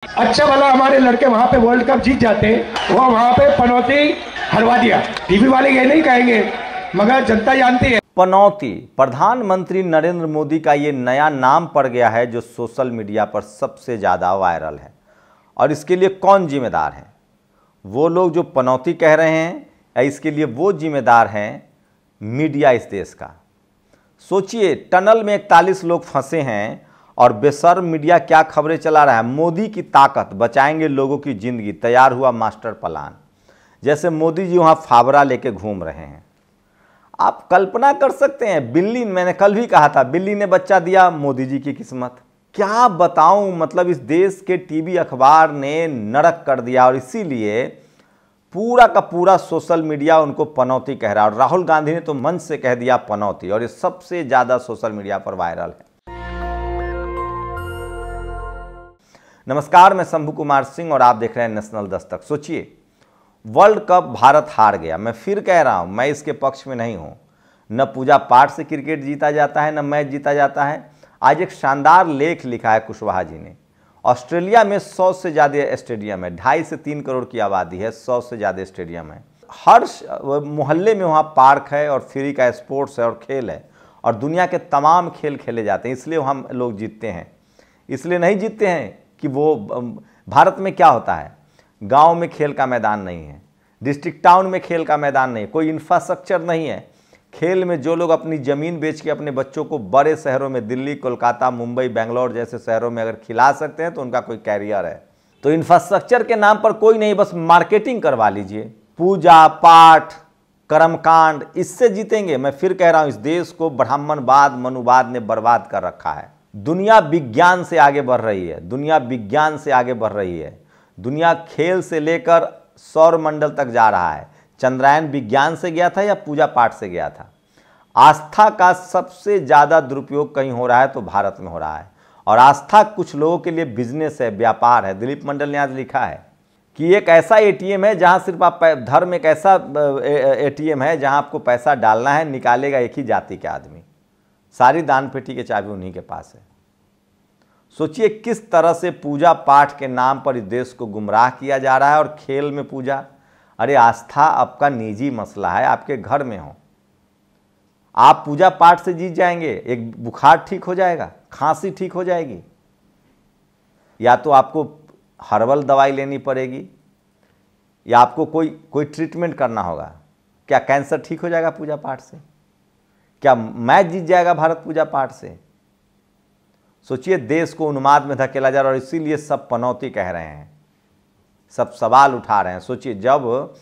अच्छा भला हमारे लड़के वहां पे वर्ल्ड कप जीत जाते, वो वहां पे पनौती हरवा दिया। टीवी वाले ये नहीं कहेंगे, मगर जनता जानती है। पनौती प्रधानमंत्री नरेंद्र मोदी का ये नया नाम पड़ गया है जो सोशल मीडिया पर सबसे ज़्यादा वायरल है। और इसके लिए कौन जिम्मेदार है? वो लोग जो पनौती कह रहे हैं या इसके लिए वो जिम्मेदार हैं मीडिया इस देश का? सोचिए, टनल में 41 लोग फंसे हैं और बेशर्म मीडिया क्या खबरें चला रहा है। मोदी की ताकत, बचाएंगे लोगों की जिंदगी, तैयार हुआ मास्टर प्लान। जैसे मोदी जी वहाँ फावड़ा लेके घूम रहे हैं। आप कल्पना कर सकते हैं, बिल्ली, मैंने कल भी कहा था, बिल्ली ने बच्चा दिया, मोदी जी की किस्मत। क्या बताऊं, मतलब इस देश के टीवी अखबार ने नरक कर दिया और इसीलिए पूरा का पूरा सोशल मीडिया उनको पनौती कह रहा है। और राहुल गांधी ने तो मंच से कह दिया पनौती, और ये सबसे ज़्यादा सोशल मीडिया पर वायरल है। नमस्कार, मैं शंभू कुमार सिंह और आप देख रहे हैं नेशनल दस्तक। सोचिए, वर्ल्ड कप भारत हार गया। मैं फिर कह रहा हूं, मैं इसके पक्ष में नहीं हूं। न पूजा पाठ से क्रिकेट जीता जाता है, न मैच जीता जाता है। आज एक शानदार लेख लिखा है कुशवाहा जी ने। ऑस्ट्रेलिया में 100 से ज़्यादा स्टेडियम है, 2.5 से 3 करोड़ की आबादी है, 100 से ज़्यादा स्टेडियम है। हर मोहल्ले में वहाँ पार्क है और फ्री का स्पोर्ट्स है और खेल है, और दुनिया के तमाम खेल खेले जाते हैं। इसलिए हम लोग जीतते हैं। इसलिए नहीं जीतते हैं कि वो भारत में क्या होता है, गांव में खेल का मैदान नहीं है, डिस्ट्रिक्ट टाउन में खेल का मैदान नहीं है, कोई इंफ्रास्ट्रक्चर नहीं है। खेल में जो लोग अपनी ज़मीन बेच के अपने बच्चों को बड़े शहरों में, दिल्ली, कोलकाता, मुंबई, बेंगलोर जैसे शहरों में अगर खिला सकते हैं तो उनका कोई कैरियर है। तो इंफ्रास्ट्रक्चर के नाम पर कोई नहीं, बस मार्केटिंग करवा लीजिए, पूजा पाठ, कर्मकांड, इससे जीतेंगे। मैं फिर कह रहा हूँ, इस देश को ब्राह्मणवाद, मनुवाद ने बर्बाद कर रखा है। दुनिया विज्ञान से आगे बढ़ रही है, दुनिया विज्ञान से आगे बढ़ रही है। दुनिया खेल से लेकर सौर मंडल तक जा रहा है। चंद्रयान विज्ञान से गया था या पूजा पाठ से गया था? आस्था का सबसे ज़्यादा दुरुपयोग कहीं हो रहा है तो भारत में हो रहा है। और आस्था कुछ लोगों के लिए बिजनेस है, व्यापार है। दिलीप मंडल ने आज लिखा है कि एक ऐसा एटीएम है जहां सिर्फ आप, धर्म एक ऐसा एटीएम है जहां आपको पैसा डालना है, निकालेगा एक ही जाति के आदमी। सारी दान पेटी की चाबी उन्हीं के पास है। सोचिए किस तरह से पूजा पाठ के नाम पर इस देश को गुमराह किया जा रहा है। और खेल में पूजा, अरे आस्था आपका निजी मसला है, आपके घर में हो। आप पूजा पाठ से जीत जाएंगे, एक बुखार ठीक हो जाएगा, खांसी ठीक हो जाएगी, या तो आपको हर्बल दवाई लेनी पड़ेगी, या आपको कोई ट्रीटमेंट करना होगा। क्या कैंसर ठीक हो जाएगा पूजा पाठ से? क्या मैच जीत जाएगा भारत पूजा पाठ से? सोचिए, देश को उन्माद में धकेला जा रहा है और इसीलिए सब पनौती कह रहे हैं, सब सवाल उठा रहे हैं। सोचिए, जब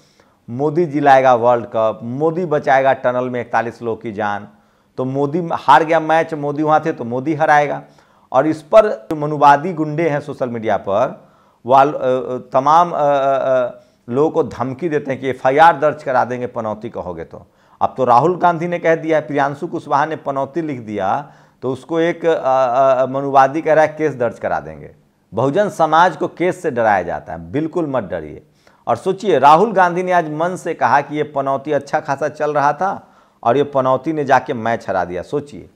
मोदी जिलाएगा वर्ल्ड कप, मोदी बचाएगा टनल में 41 लोग की जान, तो मोदी हार गया मैच, मोदी वहाँ थे तो मोदी हराएगा। और इस पर जो मनुवादी गुंडे हैं सोशल मीडिया पर, वो तमाम लोगों को धमकी देते हैं कि FIR दर्ज करा देंगे पनौती कहोगे तो। अब तो राहुल गांधी ने कह दिया है, प्रियांशु कुशवाहा ने पनौती लिख दिया, तो उसको एक मनुवादी कह रहा है केस दर्ज करा देंगे। बहुजन समाज को केस से डराया जाता है, बिल्कुल मत डरिए। और सोचिए, राहुल गांधी ने आज मन से कहा कि ये पनौती अच्छा खासा चल रहा था और ये पनौती ने जाके मैच हरा दिया। सोचिए,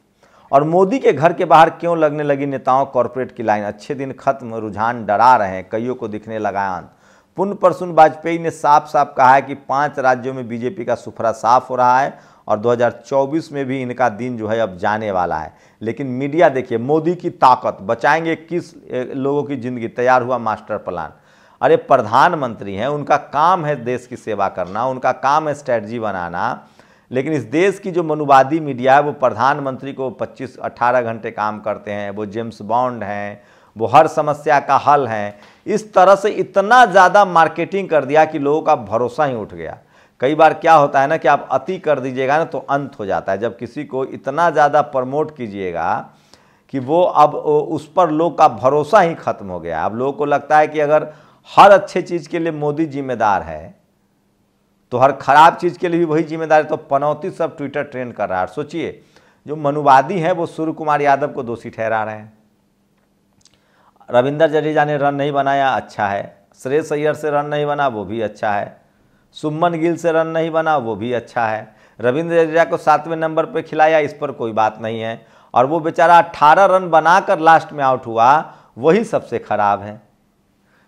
और मोदी के घर के बाहर क्यों लगने लगी नेताओं कॉरपोरेट की लाइन? अच्छे दिन खत्म, रुझान डरा रहे हैं, कईयों को दिखने लगा अंत। पुण्य प्रसून वाजपेयी ने साफ साफ कहा है कि 5 राज्यों में बीजेपी का सुफरा साफ हो रहा है और 2024 में भी इनका दिन जो है अब जाने वाला है। लेकिन मीडिया देखिए, मोदी की ताकत, बचाएंगे 21 लोगों की जिंदगी, तैयार हुआ मास्टर प्लान। अरे प्रधानमंत्री हैं, उनका काम है देश की सेवा करना, उनका काम है स्ट्रैटेजी बनाना। लेकिन इस देश की जो मनुवादी मीडिया है वो प्रधानमंत्री को 25-18 घंटे काम करते हैं, वो जेम्स बॉन्ड हैं, वो हर समस्या का हल हैं। इस तरह से इतना ज़्यादा मार्केटिंग कर दिया कि लोगों का भरोसा ही उठ गया। कई बार क्या होता है ना कि आप अति कर दीजिएगा ना तो अंत हो जाता है। जब किसी को इतना ज़्यादा प्रमोट कीजिएगा कि वो अब उस पर लोग का भरोसा ही खत्म हो गया। अब लोगों को लगता है कि अगर हर अच्छे चीज़ के लिए मोदी जिम्मेदार है तो हर खराब चीज़ के लिए भी वही जिम्मेदार है। तो पनौती सब ट्विटर ट्रेंड कर रहा है। सोचिए, जो मनुवादी हैं वो सूर्य कुमार यादव को दोषी ठहरा रहे हैं। रविंद्र जडेजा ने रन नहीं बनाया, अच्छा है। श्रेयस अय्यर से रन नहीं बना, वो भी अच्छा है। सुमन गिल से रन नहीं बना, वो भी अच्छा है। रविंद्र जडेजा को 7वें नंबर पर खिलाया, इस पर कोई बात नहीं है। और वो बेचारा 18 रन बनाकर लास्ट में आउट हुआ, वही सबसे खराब है।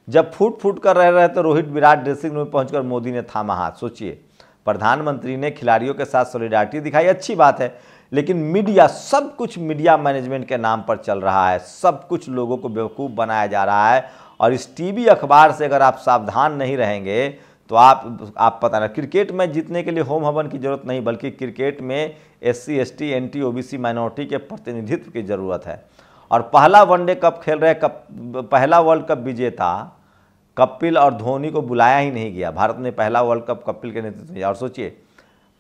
जब फूट फूट कर रह रहे तो रोहित विराट ड्रेसिंग रूम में पहुंचकर मोदी ने थामा हाथ। सोचिए, प्रधानमंत्री ने खिलाड़ियों के साथ सॉलिडारिटी दिखाई, अच्छी बात है, लेकिन मीडिया, सब कुछ मीडिया मैनेजमेंट के नाम पर चल रहा है, सब कुछ लोगों को बेवकूफ़ बनाया जा रहा है। और इस टीवी अखबार से अगर आप सावधान नहीं रहेंगे तो आप पता ना, क्रिकेट मैच जीतने के लिए होम हवन की जरूरत नहीं, बल्कि क्रिकेट में SC ST NT OBC minority के प्रतिनिधित्व की जरूरत है। और पहला वनडे कप खेल रहे पहला वर्ल्ड कप विजेता कपिल और धोनी को बुलाया ही नहीं गया। भारत ने पहला वर्ल्ड कप कपिल के नेतृत्व में। और सोचिए,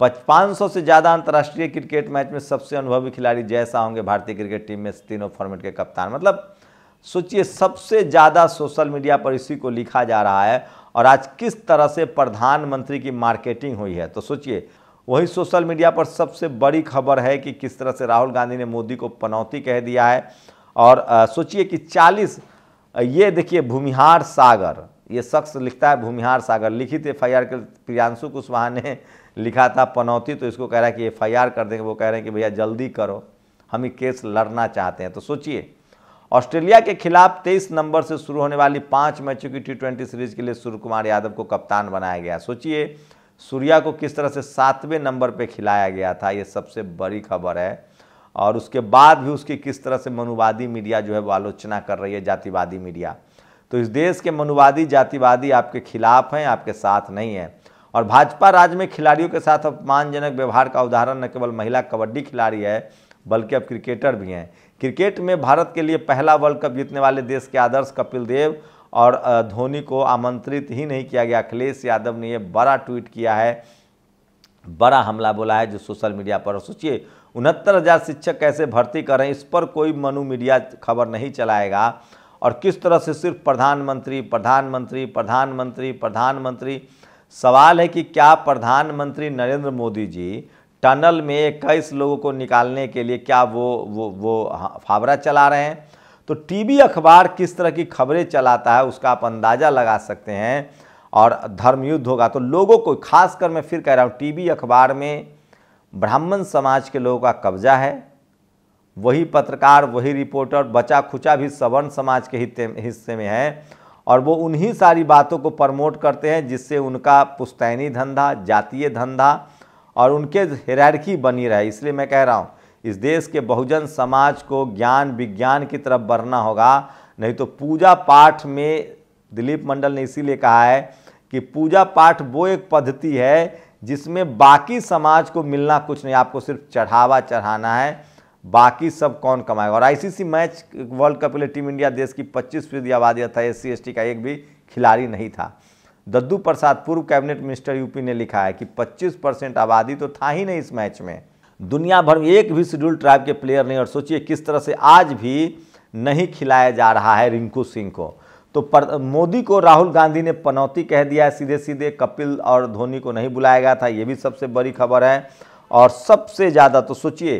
500 से ज़्यादा अंतर्राष्ट्रीय क्रिकेट मैच में सबसे अनुभवी खिलाड़ी जय शाह होंगे भारतीय क्रिकेट टीम में तीनों फॉर्मेट के कप्तान। मतलब सोचिए, सबसे ज़्यादा सोशल मीडिया पर इसी को लिखा जा रहा है। और आज किस तरह से प्रधानमंत्री की मार्केटिंग हुई है, तो सोचिए, वही सोशल मीडिया पर सबसे बड़ी खबर है कि किस तरह से राहुल गांधी ने मोदी को पनौती कह दिया है। और सोचिए कि 40, ये देखिए, भूमिहार सागर, ये शख्स लिखता है भूमिहार सागर, लिखित FIR के प्रियांशु कुशवाहा ने लिखा था पनौती, तो इसको कह रहा है कि FIR कर देंगे। वो कह रहे हैं कि भैया जल्दी करो, हम ये केस लड़ना चाहते हैं। तो सोचिए, ऑस्ट्रेलिया के खिलाफ 23 नवंबर से शुरू होने वाली 5 मैचों की T20 सीरीज के लिए सूर्य कुमार यादव को कप्तान बनाया गया। सोचिए, सूर्या को किस तरह से 7वें नंबर पे खिलाया गया था, ये सबसे बड़ी खबर है। और उसके बाद भी उसकी किस तरह से मनुवादी मीडिया जो है वो आलोचना कर रही है, जातिवादी मीडिया। तो इस देश के मनुवादी जातिवादी आपके खिलाफ हैं, आपके साथ नहीं है। और भाजपा राज में खिलाड़ियों के साथ अपमानजनक व्यवहार का उदाहरण न केवल महिला कबड्डी खिलाड़ी है, बल्कि अब क्रिकेटर भी हैं। क्रिकेट में भारत के लिए पहला वर्ल्ड कप जीतने वाले देश के आदर्श कपिल देव और धोनी को आमंत्रित ही नहीं किया गया। अखिलेश यादव ने यह बड़ा ट्वीट किया है, बड़ा हमला बोला है जो सोशल मीडिया पर। सोचिए, 69,000 शिक्षक कैसे भर्ती करें, इस पर कोई मनु मीडिया खबर नहीं चलाएगा। और किस तरह से सिर्फ प्रधानमंत्री प्रधानमंत्री प्रधानमंत्री प्रधानमंत्री। सवाल है कि क्या प्रधानमंत्री नरेंद्र मोदी जी टनल में 21 लोगों को निकालने के लिए क्या वो फावड़ा चला रहे हैं? तो टीवी अखबार किस तरह की खबरें चलाता है उसका आप अंदाज़ा लगा सकते हैं। और धर्मयुद्ध होगा तो लोगों को, खासकर मैं फिर कह रहा हूँ, टीवी अखबार में ब्राह्मण समाज के लोगों का कब्जा है। वही पत्रकार, वही रिपोर्टर, बचा खुचा भी सवर्ण समाज के हिस्से में है। और वो उन्हीं सारी बातों को प्रमोट करते हैं जिससे उनका पुश्तैनी धंधा, जातीय धंधा और उनके हायरार्की बनी रहे। इसलिए मैं कह रहा हूँ, इस देश के बहुजन समाज को ज्ञान विज्ञान की तरफ बढ़ना होगा, नहीं तो पूजा पाठ में, दिलीप मंडल ने इसीलिए कहा है कि पूजा पाठ वो एक पद्धति है जिसमें बाकी समाज को मिलना कुछ नहीं, आपको सिर्फ चढ़ावा चढ़ाना है, बाकी सब कौन कमाएगा। और ICC मैच वर्ल्ड कप के लिए टीम इंडिया देश की 25% आबादी था, SC ST का एक भी खिलाड़ी नहीं था। दद्दू प्रसाद, पूर्व कैबिनेट मिनिस्टर UP ने लिखा है कि 25% आबादी तो था ही नहीं इस मैच में। दुनिया भर में एक भी शेड्यूल ट्राइब के प्लेयर नहीं। और सोचिए किस तरह से आज भी नहीं खिलाया जा रहा है रिंकू सिंह को। तो मोदी को राहुल गांधी ने पनौती कह दिया है सीधे सीधे। कपिल और धोनी को नहीं बुलाया गया था, ये भी सबसे बड़ी खबर है। और सबसे ज़्यादा तो सोचिए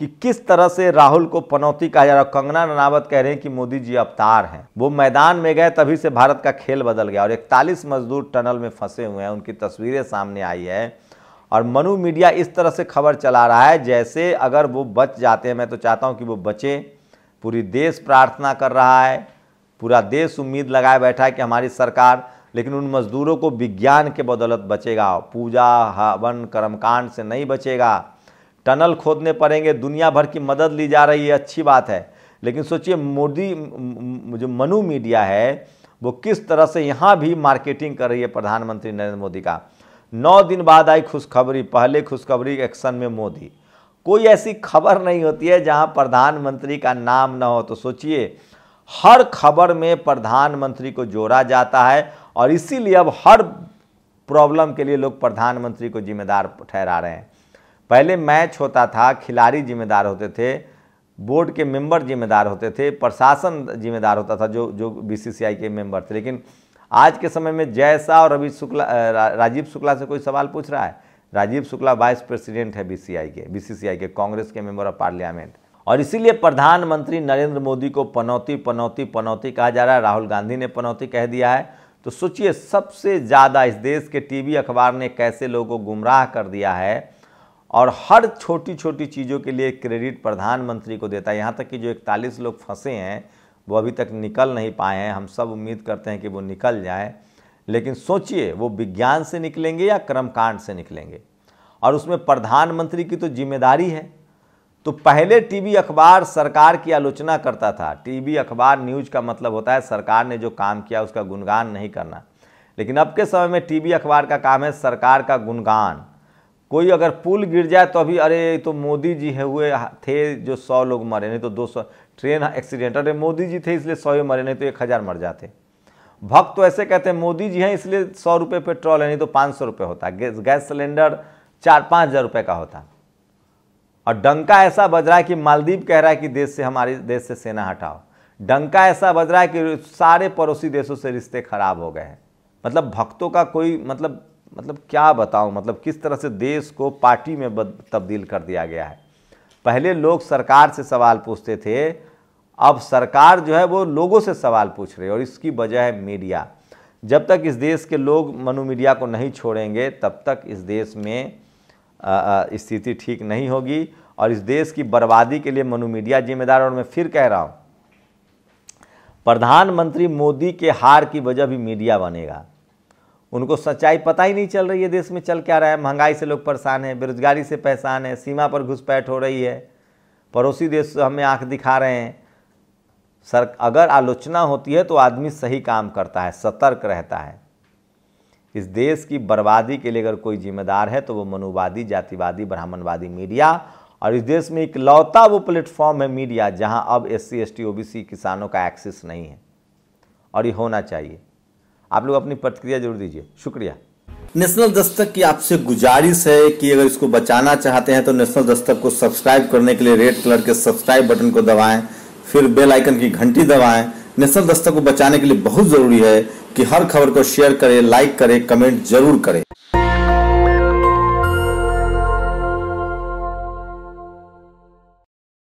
कि किस तरह से राहुल को पनौती कहा जा रहा है। कंगना रनावत कह रहे हैं कि मोदी जी अवतार हैं, वो मैदान में गए तभी से भारत का खेल बदल गया। और 41 मजदूर टनल में फंसे हुए हैं, उनकी तस्वीरें सामने आई है। और मनु मीडिया इस तरह से खबर चला रहा है जैसे अगर वो बच जाते हैं, मैं तो चाहता हूं कि वो बचे। पूरी देश प्रार्थना कर रहा है, पूरा देश उम्मीद लगाए बैठा है कि हमारी सरकार, लेकिन उन मजदूरों को विज्ञान के बदौलत बचेगा, पूजा हवन कर्मकांड से नहीं बचेगा। टनल खोदने पड़ेंगे, दुनिया भर की मदद ली जा रही है, अच्छी बात है। लेकिन सोचिए मोदी, जो मनु मीडिया है वो किस तरह से यहाँ भी मार्केटिंग कर रही है प्रधानमंत्री नरेंद्र मोदी का। 9 दिन बाद आई खुशखबरी, पहले खुशखबरी एक्शन में मोदी। कोई ऐसी खबर नहीं होती है जहां प्रधानमंत्री का नाम ना हो। तो सोचिए हर खबर में प्रधानमंत्री को जोड़ा जाता है और इसीलिए अब हर प्रॉब्लम के लिए लोग प्रधानमंत्री को जिम्मेदार ठहरा रहे हैं। पहले मैच होता था, खिलाड़ी जिम्मेदार होते थे, बोर्ड के मेंबर जिम्मेदार होते थे, प्रशासन जिम्मेदार होता था जो BCCI के मेंबर थे। लेकिन आज के समय में जैसा और राजीव शुक्ला से कोई सवाल पूछ रहा है। राजीव शुक्ला वाइस प्रेसिडेंट है BCCI के, कांग्रेस के मेंबर ऑफ पार्लियामेंट। और इसीलिए प्रधानमंत्री नरेंद्र मोदी को पनौती पनौती पनौती कहा जा रहा है। राहुल गांधी ने पनौती कह दिया है। तो सोचिए सबसे ज़्यादा इस देश के टीवी अखबार ने कैसे लोगों को गुमराह कर दिया है और हर छोटी छोटी चीज़ों के लिए क्रेडिट प्रधानमंत्री को देता है। यहाँ तक कि जो 41 लोग फंसे हैं वो अभी तक निकल नहीं पाए हैं। हम सब उम्मीद करते हैं कि वो निकल जाएं, लेकिन सोचिए वो विज्ञान से निकलेंगे या कर्मकांड से निकलेंगे। और उसमें प्रधानमंत्री की तो जिम्मेदारी है। तो पहले टीवी अखबार सरकार की आलोचना करता था। टीवी अखबार, न्यूज़ का मतलब होता है सरकार ने जो काम किया उसका गुणगान नहीं करना। लेकिन अब के समय में टीवी अखबार का काम है सरकार का गुणगान। कोई अगर पुल गिर जाए तो अभी अरे तो मोदी जी हुए थे जो 100 लोग मरे, नहीं तो 200, ट्रेन एक्सीडेंट, अरे मोदी जी थे इसलिए 100 मरे, नहीं तो 1000 मर जाते। भक्त तो ऐसे कहते हैं मोदी जी हैं इसलिए 100 रुपये पेट्रोल है, नहीं तो 500 रुपये होता। गैस सिलेंडर 4-5 हज़ार रुपये का होता। और डंका ऐसा बज रहा है कि मालदीव कह रहा है कि देश से, हमारे देश से सेना हटाओ। डंका ऐसा बज रहा है कि सारे पड़ोसी देशों से रिश्ते खराब हो गए हैं। मतलब भक्तों का कोई मतलब क्या बताऊं, मतलब किस तरह से देश को पार्टी में तब्दील कर दिया गया है। पहले लोग सरकार से सवाल पूछते थे, अब सरकार जो है वो लोगों से सवाल पूछ रही है। और इसकी वजह है मीडिया। जब तक इस देश के लोग मनु मीडिया को नहीं छोड़ेंगे तब तक इस देश में स्थिति ठीक नहीं होगी। और इस देश की बर्बादी के लिए मनु मीडिया जिम्मेदार। और मैं फिर कह रहा हूँ, प्रधानमंत्री मोदी के हार की वजह भी मीडिया बनेगा। उनको सच्चाई पता ही नहीं चल रही है देश में चल क्या रहा है। महंगाई से लोग परेशान हैं, बेरोजगारी से परेशान हैं, सीमा पर घुसपैठ हो रही है, पड़ोसी देश हमें आंख दिखा रहे हैं। अगर आलोचना होती है तो आदमी सही काम करता है, सतर्क रहता है। इस देश की बर्बादी के लिए अगर कोई जिम्मेदार है तो वो मनुवादी, जातिवादी, ब्राह्मणवादी मीडिया। और इस देश में इकलौता वो प्लेटफॉर्म है मीडिया जहां अब SC ST OBC किसानों का एक्सेस नहीं है। और ये होना चाहिए। आप लोग अपनी प्रतिक्रिया जरूर दीजिए। शुक्रिया। नेशनल दस्तक की आपसे गुजारिश है कि अगर इसको बचाना चाहते हैं तो नेशनल दस्तक को सब्सक्राइब करने के लिए रेड कलर के सब्सक्राइब बटन को दबाएं, फिर बेल आइकन की घंटी दबाएं। नेशनल दस्तक को बचाने के लिए बहुत जरूरी है कि हर खबर को शेयर करें, लाइक करें, कमेंट जरूर करें।